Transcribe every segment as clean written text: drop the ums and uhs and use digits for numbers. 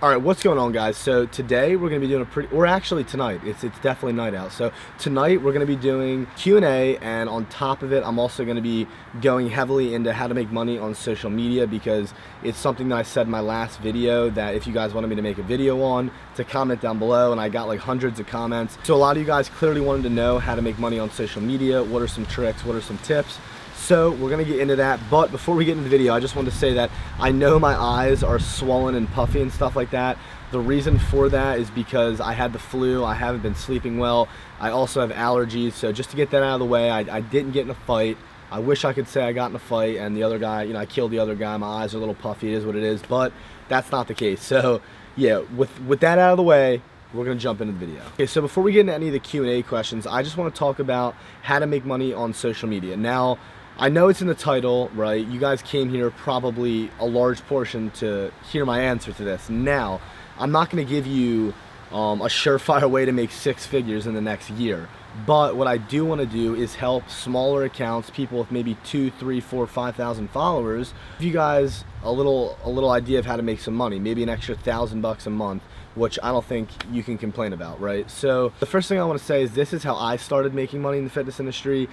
All right, what's going on, guys? So today we're gonna be doing or actually tonight. It's definitely night out. So tonight we're gonna be doing Q&A, and on top of it, I'm also gonna be going heavily into how to make money on social media, because it's something that I said in my last video that if you guys wanted me to make a video on, to comment down below, and I got like hundreds of comments. So a lot of you guys clearly wanted to know how to make money on social media. What are some tricks? What are some tips? So we're gonna get into that, but before we get into the video, I just wanted to say that I know my eyes are swollen and puffy and stuff like that. The reason for that is because I had the flu, I haven't been sleeping well, I also have allergies, so just to get that out of the way, I didn't get in a fight. I wish I could say I got in a fight and the other guy, you know, I killed the other guy, my eyes are a little puffy, it is what it is, but that's not the case. So yeah, with that out of the way, we're gonna jump into the video. Okay, so before we get into any of the Q&A questions, I just wanna talk about how to make money on social media. Now, I know it's in the title, right? You guys came here probably a large portion to hear my answer to this. Now, I'm not gonna give you a surefire way to make six figures in the next year. But what I do wanna do is help smaller accounts, people with maybe 2, 3, 4, 5,000 followers, give you guys a little idea of how to make some money, maybe an extra $1,000 a month, which I don't think you can complain about, right? So the first thing I want to say is this is how I started making money in the fitness industry.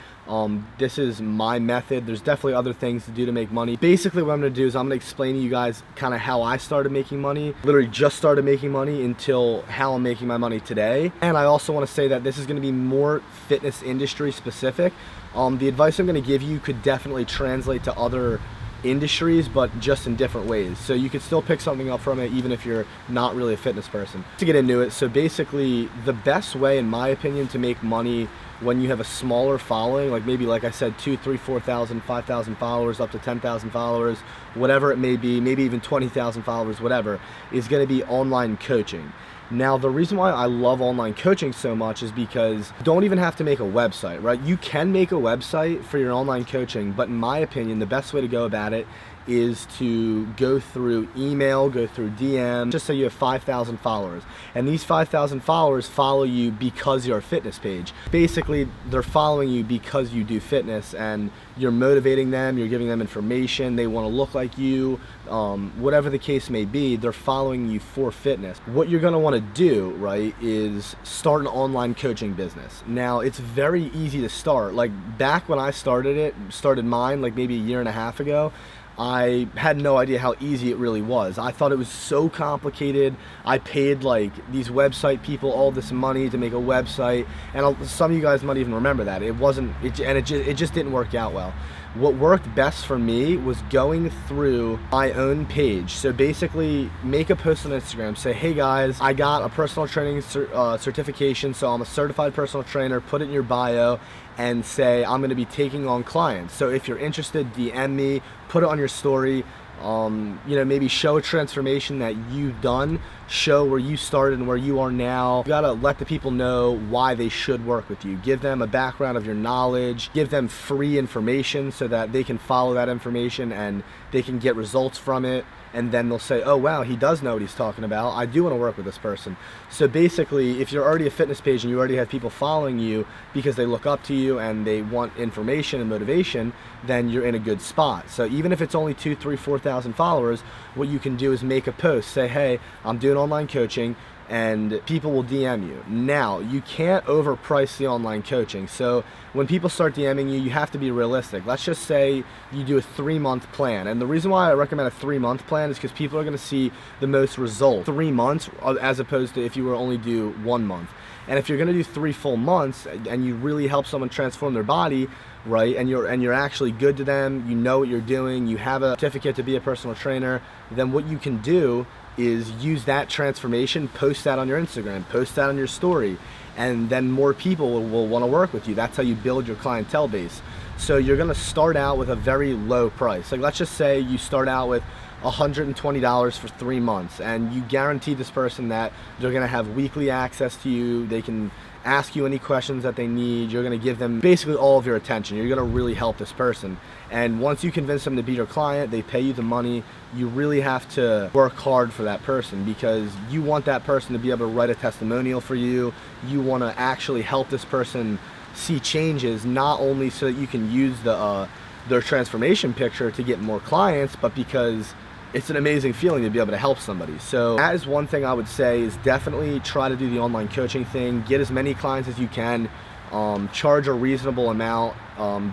This is my method. There's definitely other things to do to make money. Basically what I'm going to do is I'm going to explain to you guys kind of how I started making money, literally just started making money, until how I'm making my money today. And I also want to say that this is going to be more fitness industry specific. The advice I'm going to give you could definitely translate to other industries, but just in different ways, so you could still pick something up from it even if you're not really a fitness person. To get into it, so basically the best way in my opinion to make money when you have a smaller following, like maybe like I said 2, 3, 4,000, 5,000 followers, up to 10,000 followers, whatever it may be, maybe even 20,000 followers, whatever, is going to be online coaching. Now, the reason why I love online coaching so much is because you don't even have to make a website, right? You can make a website for your online coaching, but in my opinion, the best way to go about it is to go through email, go through DM, just so you have 5,000 followers. And these 5,000 followers follow you because you're a fitness page. Basically, they're following you because you do fitness, and you're motivating them, you're giving them information, they want to look like you, whatever the case may be, they're following you for fitness. What you're going to want to do, right, is start an online coaching business. Now, it's very easy to start. Like back when I started mine, like maybe a year and a half ago, I had no idea how easy it really was. I thought it was so complicated. I paid like these website people all this money to make a website, and some of you guys might even remember that. It just didn't work out well. What worked best for me was going through my own page. So basically, make a post on Instagram, say, hey guys, I got a personal training certification, so I'm a certified personal trainer, put it in your bio, and say, I'm gonna be taking on clients. So if you're interested, DM me, put it on your story, you know, maybe show a transformation that you've done, show where you started and where you are now. You gotta let the people know why they should work with you. Give them a background of your knowledge, give them free information so that they can follow that information and they can get results from it. And then they'll say, oh wow, he does know what he's talking about. I do want to work with this person. So basically, if you're already a fitness page and you already have people following you because they look up to you and they want information and motivation, then you're in a good spot. So even if it's only 2, 3, 4,000 followers, what you can do is make a post, say, hey, I'm doing online coaching, and people will DM you. Now, you can't overprice the online coaching. So when people start DMing you, you have to be realistic. Let's just say you do a 3-month plan. And the reason why I recommend a 3-month plan is because people are gonna see the most result 3 months, as opposed to if you were only do 1 month. And if you're gonna do 3 full months and you really help someone transform their body, right, and you're actually good to them, you know what you're doing, you have a certificate to be a personal trainer, then what you can do is use that transformation, post that on your Instagram, post that on your story, and then more people will want to work with you. That's how you build your clientele base. So you're going to start out with a very low price. Like let's just say you start out with $120 for 3 months, and you guarantee this person that they're going to have weekly access to you, they can ask you any questions that they need, you're going to give them basically all of your attention, you're going to really help this person. And once you convince them to be your client, they pay you the money, you really have to work hard for that person, because you want that person to be able to write a testimonial for you, you want to actually help this person see changes, not only so that you can use their transformation picture to get more clients, but because it's an amazing feeling to be able to help somebody. So that is one thing I would say, is definitely try to do the online coaching thing. Get as many clients as you can. Charge a reasonable amount.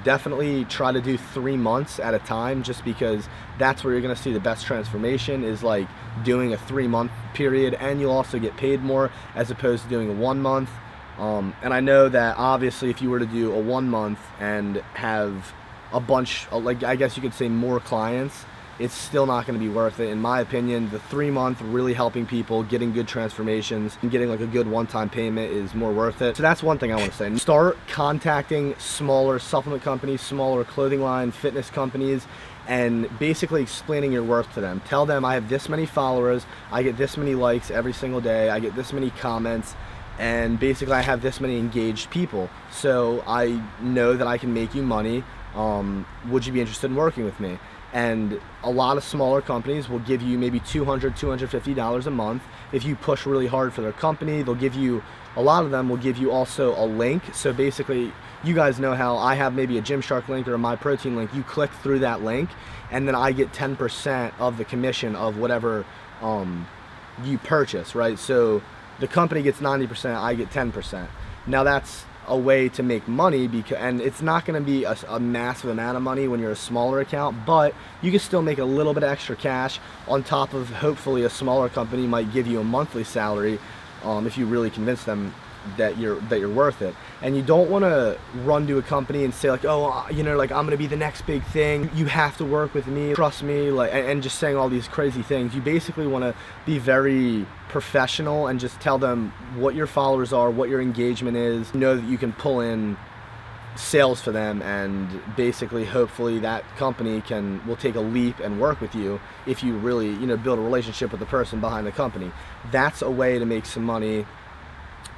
Definitely try to do 3 months at a time, just because that's where you're going to see the best transformation, is like doing a 3-month period, and you'll also get paid more as opposed to doing a 1 month. And I know that obviously if you were to do a 1 month and have a bunch, like I guess you could say more clients, it's still not going to be worth it. In my opinion, the 3-month really helping people, getting good transformations, and getting like a good one-time payment is more worth it. So that's one thing I want to say. Start contacting smaller supplement companies, smaller clothing line, fitness companies, and basically explaining your worth to them. Tell them, I have this many followers, I get this many likes every single day, I get this many comments, and basically I have this many engaged people. So I know that I can make you money. Would you be interested in working with me? And a lot of smaller companies will give you maybe $200, $250 a month. If you push really hard for their company, they'll give you, a lot of them will give you also a link. So basically, you guys know how I have maybe a Gymshark link or a MyProtein link. You click through that link, and then I get 10% of the commission of whatever you purchase, right? So the company gets 90%, I get 10%. Now that's a way to make money, because, and it's not going to be a massive amount of money when you're a smaller account, but you can still make a little bit of extra cash on top of, hopefully a smaller company might give you a monthly salary if you really convince them that you're worth it. And you don't want to run to a company and say like, oh, you know, like I'm gonna be the next big thing, you have to work with me, trust me, like, and just saying all these crazy things. You basically want to be very professional and just tell them what your followers are, what your engagement is, know that you can pull in sales for them, and basically hopefully that company will take a leap and work with you if you really, you know, build a relationship with the person behind the company. That's a way to make some money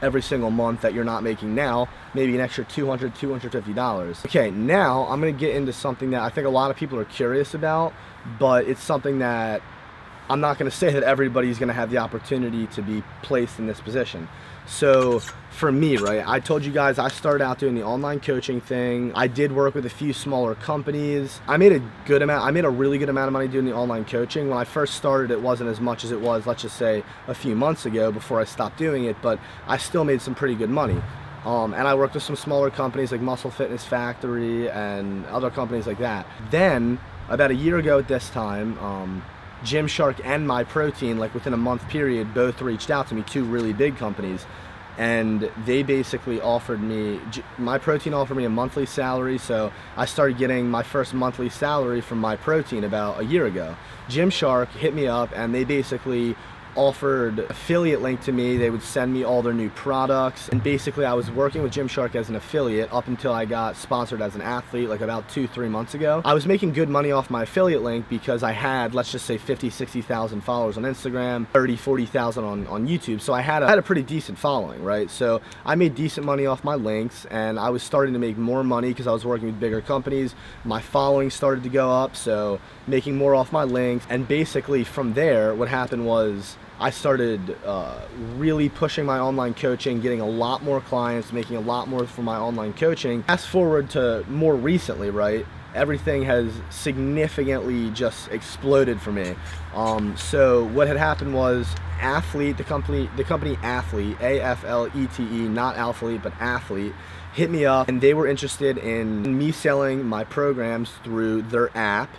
every single month that you're not making now, maybe an extra $200, $250. Okay, now I'm gonna get into something that I think a lot of people are curious about, but it's something that I'm not gonna say that everybody's gonna have the opportunity to be placed in this position. So for me, right, I told you guys I started out doing the online coaching thing. I did work with a few smaller companies. I made a really good amount of money doing the online coaching. When I first started, it wasn't as much as it was, let's just say, a few months ago before I stopped doing it, but I still made some pretty good money. And I worked with some smaller companies like Muscle Fitness Factory and other companies like that. Then, about a year ago at this time, Gymshark and MyProtein, like within a month period, both reached out to me, two really big companies, and they basically offered me, MyProtein offered me a monthly salary, so I started getting my first monthly salary from MyProtein about a year ago. Gymshark hit me up and they basically offered affiliate link to me. They would send me all their new products, and basically I was working with Gymshark as an affiliate up until I got sponsored as an athlete like about 2-3 months ago. I was making good money off my affiliate link because I had, let's just say, 50-60,000 followers on Instagram, 30-40,000 on YouTube, so I had a pretty decent following, right? So I made decent money off my links, and I was starting to make more money because I was working with bigger companies. My following started to go up, so making more off my links. And basically from there, what happened was I started really pushing my online coaching, getting a lot more clients, making a lot more for my online coaching. Fast forward to more recently, right? Everything has significantly just exploded for me. So what had happened was Athlete, the company Athlete, A-F-L-E-T-E, not Alphalete, but Athlete, hit me up, and they were interested in me selling my programs through their app.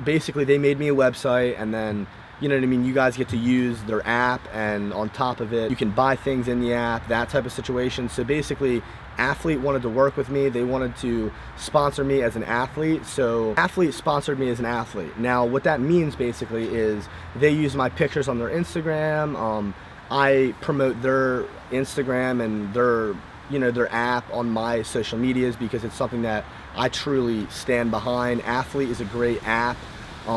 Basically they made me a website, and then, you know what I mean, you guys get to use their app, and on top of it, you can buy things in the app, that type of situation. So basically, Athlete wanted to work with me. They wanted to sponsor me as an athlete. So Athlete sponsored me as an athlete. Now, what that means basically is they use my pictures on their Instagram. I promote their Instagram and their app on my social medias because it's something that I truly stand behind. Athlete is a great app.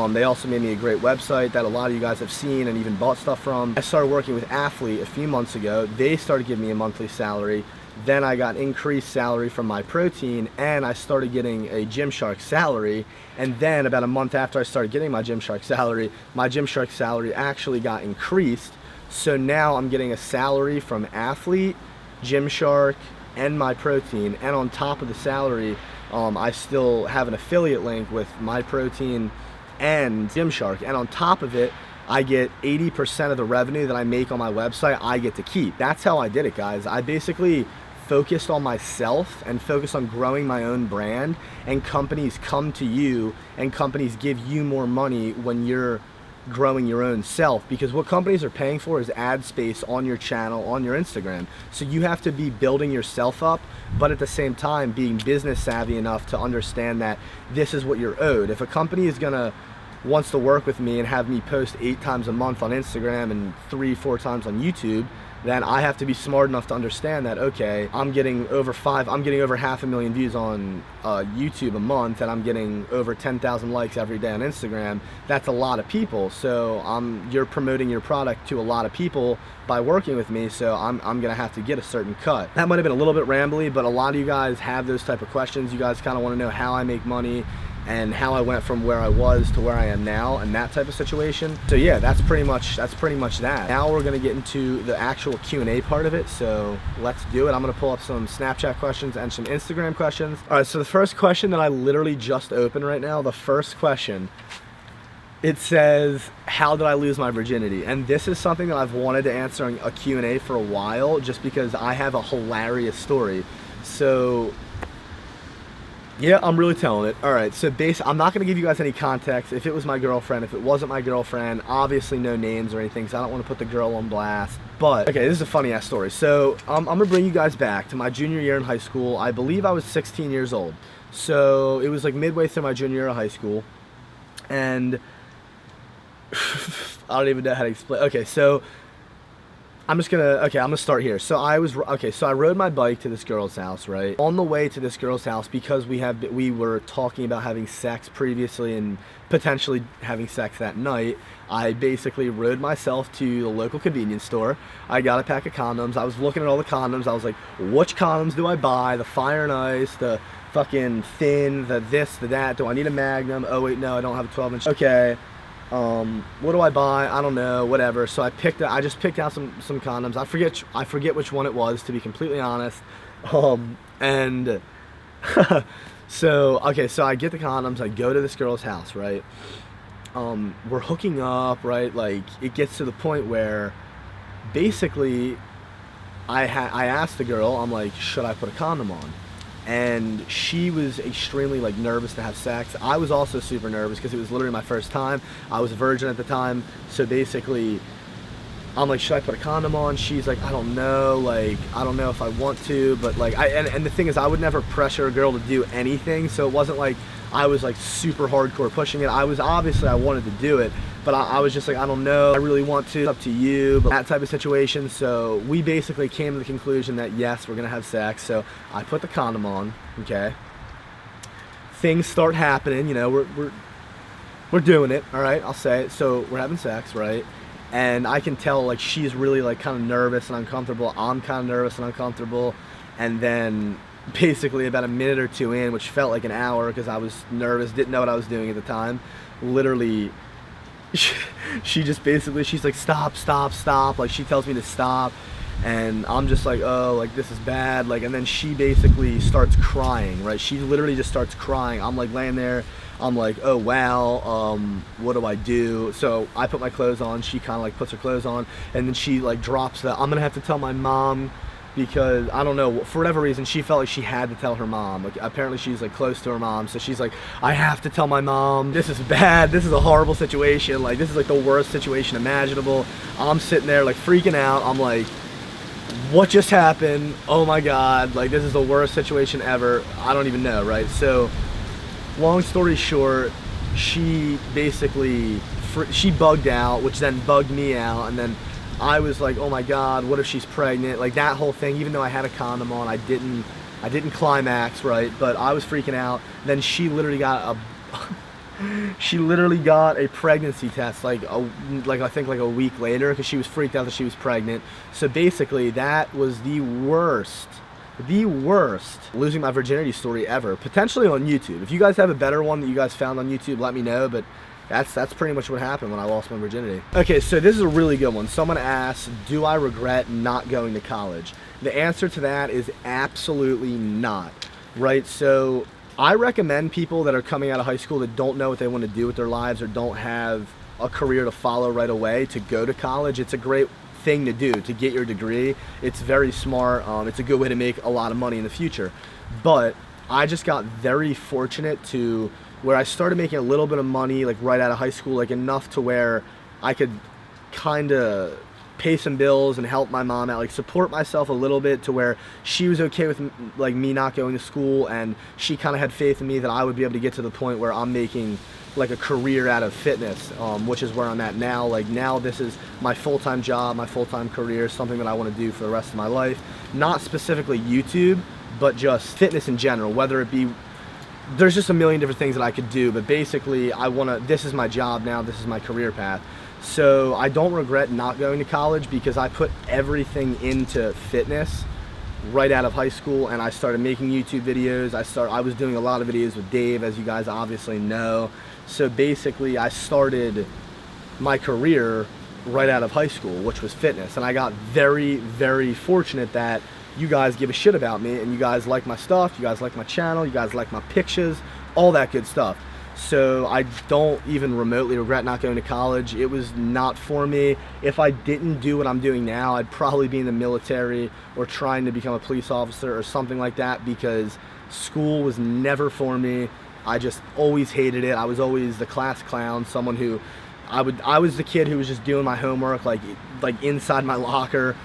They also made me a great website that a lot of you guys have seen and even bought stuff from. I started working with Athlete a few months ago. They started giving me a monthly salary. Then I got increased salary from MyProtein, and I started getting a Gymshark salary. And then about a month after I started getting my Gymshark salary actually got increased. So now I'm getting a salary from Athlete, Gymshark, and MyProtein. And on top of the salary, I still have an affiliate link with MyProtein and Gymshark, and on top of it, I get 80% of the revenue that I make on my website, I get to keep. That's how I did it, guys. I basically focused on myself and focused on growing my own brand, and companies come to you and companies give you more money when you're growing your own self, because what companies are paying for is ad space on your channel, on your Instagram. So you have to be building yourself up, but at the same time being business savvy enough to understand that this is what you're owed. If a company is gonna wants to work with me and have me post 8 times a month on Instagram and 3-4 times on YouTube, then I have to be smart enough to understand that, okay, I'm getting over 500,000 views on YouTube a month, and I'm getting over 10,000 likes every day on Instagram. That's a lot of people. So you're promoting your product to a lot of people by working with me, so I'm gonna have to get a certain cut. That might have been a little bit rambly, but a lot of you guys have those type of questions. You guys kind of want to know how I make money and how I went from where I was to where I am now, and that type of situation. So yeah, that's pretty much that. Now we're gonna get into the actual Q&A part of it, so let's do it. I'm gonna pull up some Snapchat questions and some Instagram questions. All right, so the first question that I literally just opened right now, the first question, it says, how did I lose my virginity? And this is something that I've wanted to answer in a Q&A for a while, just because I have a hilarious story. So yeah, I'm really telling it. All right, so I'm not gonna give you guys any context. If it was my girlfriend, if it wasn't my girlfriend, obviously no names or anything, so I don't wanna put the girl on blast. But, okay, this is a funny ass story. So I'm gonna bring you guys back to my junior year in high school. I believe I was 16 years old. So it was like midway through my junior year of high school. And I don't even know how to explain. Okay, so I'm gonna start here. So I rode my bike to this girl's house, right? On the way to this girl's house, because we were talking about having sex previously and potentially having sex that night, I basically rode myself to the local convenience store. I got a pack of condoms. I was looking at all the condoms. I was like, which condoms do I buy? The Fire and Ice, the fucking thin, the this, the that. Do I need a Magnum? Oh wait, no, I don't have a 12-inch. Okay. What do I buy? I don't know, whatever. So I just picked out some condoms. I forget which one it was, to be completely honest. And so I get the condoms, I go to this girl's house, right? We're hooking up, right? Like, it gets to the point where basically I asked the girl, I'm like, should I put a condom on? And she was extremely like nervous to have sex. I was also super nervous because it was literally my first time. I was a virgin at the time, so basically I'm like, should I put a condom on? She's like, I don't know, like, I don't know if I want to, but like, and the thing is, I would never pressure a girl to do anything, so it wasn't like I was like super hardcore pushing it. I wanted to do it, but I was just like, I don't know, I really want to, it's up to you, but that type of situation. So we basically came to the conclusion that yes, we're gonna have sex. So I put the condom on, okay? Things start happening, you know, we're doing it, all right, I'll say it. So we're having sex, right? And I can tell like she's really like kind of nervous and uncomfortable. I'm kind of nervous and uncomfortable. And then basically about a minute or two in, which felt like an hour because I was nervous, didn't know what I was doing at the time, literally she just basically, she's like, stop, like she tells me to stop, and I'm just like, oh, like this is bad, like, and then she basically starts crying, right? She literally just starts crying. I'm like laying there, I'm like, oh wow, what do I do? So I put my clothes on, she kind of like puts her clothes on, and then she like drops that, I'm gonna have to tell my mom, because I don't know, for whatever reason she felt like she had to tell her mom. Like, apparently she's like close to her mom, so she's like, I have to tell my mom, this is bad, this is a horrible situation, like this is like the worst situation imaginable. I'm sitting there like freaking out, I'm like, what just happened? Oh my god, like this is the worst situation ever. I don't even know, right? So long story short, she basically she bugged out, which then bugged me out, and then I was like, oh my god, what if she's pregnant? Like that whole thing, even though I had a condom on, I didn't climax, right? But I was freaking out. Then she literally got a pregnancy test like I think like a week later, because she was freaked out that she was pregnant. So basically that was the worst losing my virginity story ever, potentially on YouTube. If you guys have a better one that you guys found on YouTube, let me know, but that's pretty much what happened when I lost my virginity. Okay, so this is a really good one. Someone asked, do I regret not going to college? The answer to that is absolutely not, right? So I recommend people that are coming out of high school that don't know what they want to do with their lives or don't have a career to follow right away to go to college. It's a great thing to do, to get your degree. It's very smart. It's a good way to make a lot of money in the future. But I just got very fortunate to where I started making a little bit of money like right out of high school, like enough to where I could kind of pay some bills and help my mom out, like support myself a little bit to where she was okay with like me not going to school, and she kind of had faith in me that I would be able to get to the point where I'm making like a career out of fitness, which is where I'm at now. Like now this is my full-time job, my full-time career, something that I want to do for the rest of my life. Not specifically YouTube, but just fitness in general, whether it be, there's just a million different things that I could do, but basically this is my job now, this is my career path. So I don't regret not going to college because I put everything into fitness right out of high school, and I started making YouTube videos. I was doing a lot of videos with Dave, as you guys obviously know. So basically I started my career right out of high school, which was fitness, and I got very, very fortunate that you guys give a shit about me and you guys like my stuff, you guys like my channel, you guys like my pictures, all that good stuff. So I don't even remotely regret not going to college. It was not for me. If I didn't do what I'm doing now, I'd probably be in the military or trying to become a police officer or something like that, because school was never for me. I just always hated it. I was always the class clown, someone who I was the kid who was just doing my homework like inside my locker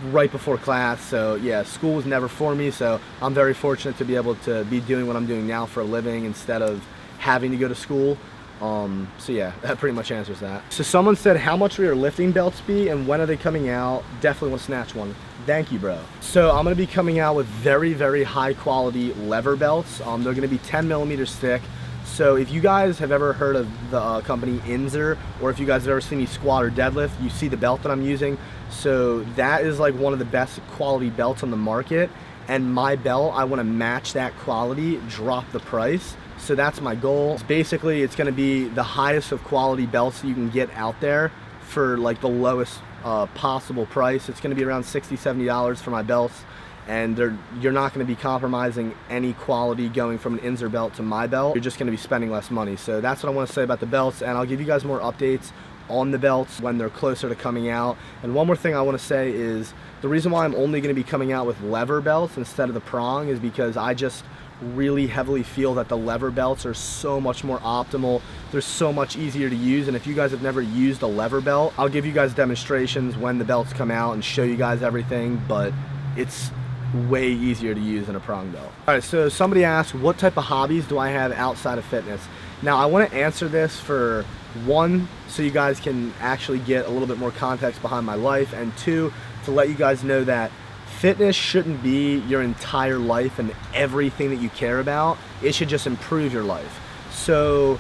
right before class. So yeah, school was never for me. So I'm very fortunate to be able to be doing what I'm doing now for a living instead of having to go to school. So yeah, that pretty much answers that. So someone said, how much will your lifting belts be and when are they coming out? Definitely want to snatch one. Thank you, bro. So I'm gonna be coming out with very, very high quality lever belts. They're gonna be 10 millimeters thick. So if you guys have ever heard of the company Inzer, or if you guys have ever seen me squat or deadlift, you see the belt that I'm using. So that is like one of the best quality belts on the market. And my belt, I wanna match that quality, drop the price. So that's my goal. Basically, it's gonna be the highest of quality belts you can get out there for like the lowest possible price. It's gonna be around $60, $70 for my belts. And you're not gonna be compromising any quality going from an Inzer belt to my belt. You're just gonna be spending less money. So that's what I wanna say about the belts, and I'll give you guys more updates on the belts when they're closer to coming out. And one more thing I wanna say is, the reason why I'm only gonna be coming out with lever belts instead of the prong is because I just really heavily feel that the lever belts are so much more optimal. They're so much easier to use, and if you guys have never used a lever belt, I'll give you guys demonstrations when the belts come out and show you guys everything, but it's way easier to use than a prong belt. All right, so somebody asked, what type of hobbies do I have outside of fitness? Now I want to answer this for one, so you guys can actually get a little bit more context behind my life, and two, to let you guys know that fitness shouldn't be your entire life and everything that you care about. It should just improve your life. So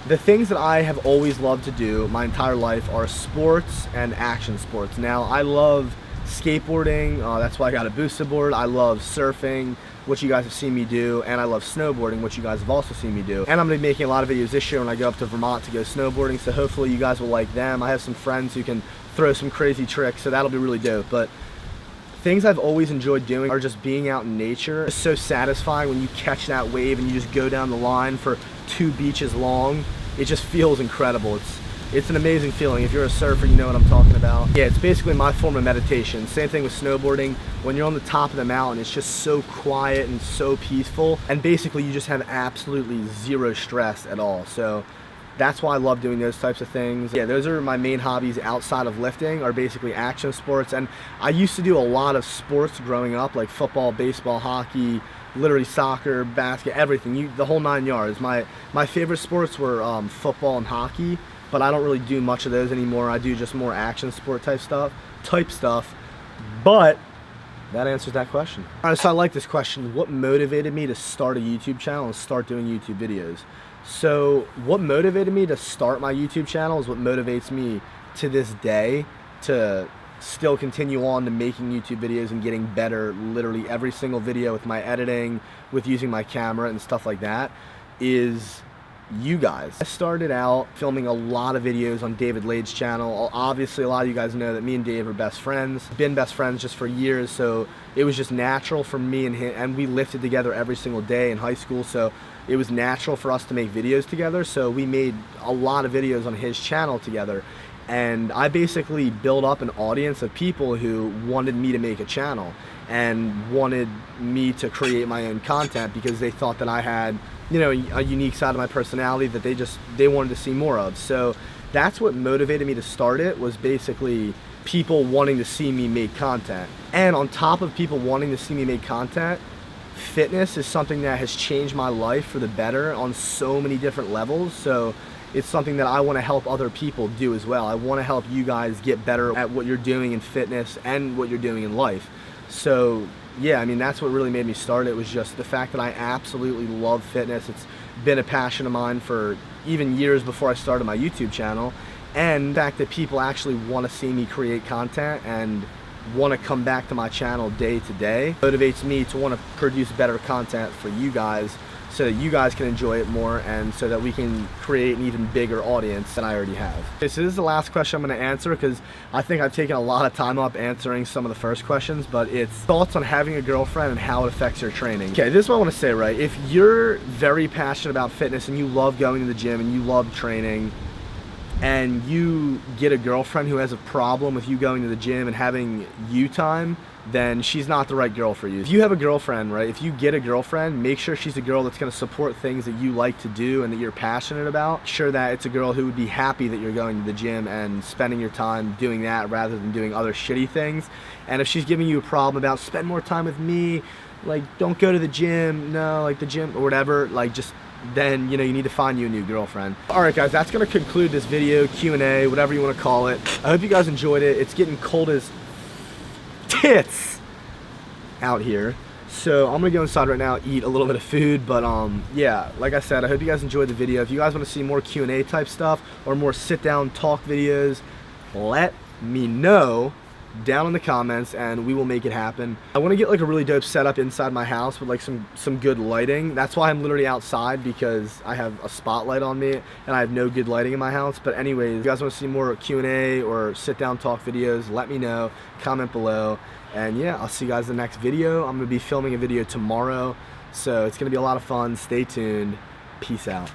the things that I have always loved to do my entire life are sports and action sports. Now I love skateboarding, that's why I got a boosted board. I love surfing, which you guys have seen me do, and I love snowboarding, which you guys have also seen me do. And I'm gonna be making a lot of videos this year when I go up to Vermont to go snowboarding, so hopefully you guys will like them. I have some friends who can throw some crazy tricks, so that'll be really dope. But things I've always enjoyed doing are just being out in nature. It's so satisfying when you catch that wave and you just go down the line for 2 beaches long. It just feels incredible. It's an amazing feeling. If you're a surfer, you know what I'm talking about. Yeah, it's basically my form of meditation. Same thing with snowboarding. When you're on the top of the mountain, it's just so quiet and so peaceful. And basically you just have absolutely zero stress at all. So that's why I love doing those types of things. Yeah, those are my main hobbies outside of lifting, are basically action sports. And I used to do a lot of sports growing up, like football, baseball, hockey, literally soccer, basket, everything, the whole 9 yards. My favorite sports were football and hockey, but I don't really do much of those anymore. I do just more action sport type stuff. But that answers that question. All right, so I like this question. What motivated me to start a YouTube channel and start doing YouTube videos? So what motivated me to start my YouTube channel is what motivates me to this day to still continue on to making YouTube videos and getting better literally every single video with my editing, with using my camera and stuff like that, is you guys. I started out filming a lot of videos on David Lade's channel. Obviously, a lot of you guys know that me and Dave are best friends. Been best friends just for years, so it was just natural for me and him, and we lifted together every single day in high school, so it was natural for us to make videos together. So we made a lot of videos on his channel together, and I basically built up an audience of people who wanted me to make a channel and wanted me to create my own content because they thought that I had, you know, a unique side of my personality that they wanted to see more of. So that's what motivated me to start it, was basically people wanting to see me make content. And on top of people wanting to see me make content, fitness is something that has changed my life for the better on so many different levels. So it's something that I want to help other people do as well. I want to help you guys get better at what you're doing in fitness and what you're doing in life. So yeah, I mean, that's what really made me start it, was just the fact that I absolutely love fitness. It's been a passion of mine for even years before I started my YouTube channel. And the fact that people actually want to see me create content and want to come back to my channel day to day motivates me to want to produce better content for you guys, so that you guys can enjoy it more and so that we can create an even bigger audience than I already have. Okay, so this is the last question I'm going to answer because I think I've taken a lot of time up answering some of the first questions, but it's thoughts on having a girlfriend and how it affects your training. Okay, this is what I want to say, right? If you're very passionate about fitness and you love going to the gym and you love training, and you get a girlfriend who has a problem with you going to the gym and having you time, then she's not the right girl for you. If you have a girlfriend, right, if you get a girlfriend, make sure she's a girl that's going to support things that you like to do and that you're passionate about. Make sure that it's a girl who would be happy that you're going to the gym and spending your time doing that rather than doing other shitty things. And if she's giving you a problem about spend more time with me, like don't go to the gym, no, like the gym or whatever, like just then, you know, you need to find you a new girlfriend. Alright guys, that's going to conclude this video, Q&A, whatever you want to call it. I hope you guys enjoyed it. It's getting cold as tits out here, so I'm gonna go inside right now, eat a little bit of food. But yeah, like I said, I hope you guys enjoyed the video. If you guys want to see more Q&A type stuff or more sit down talk videos, let me know down in the comments and we will make it happen. I want to get like a really dope setup inside my house with like some good lighting. That's why I'm literally outside, because I have a spotlight on me and I have no good lighting in my house. But anyways, if you guys want to see more Q&A or sit down talk videos, let me know, comment below. And yeah, I'll see you guys in the next video. I'm going to be filming a video tomorrow, so it's going to be a lot of fun. Stay tuned. Peace out.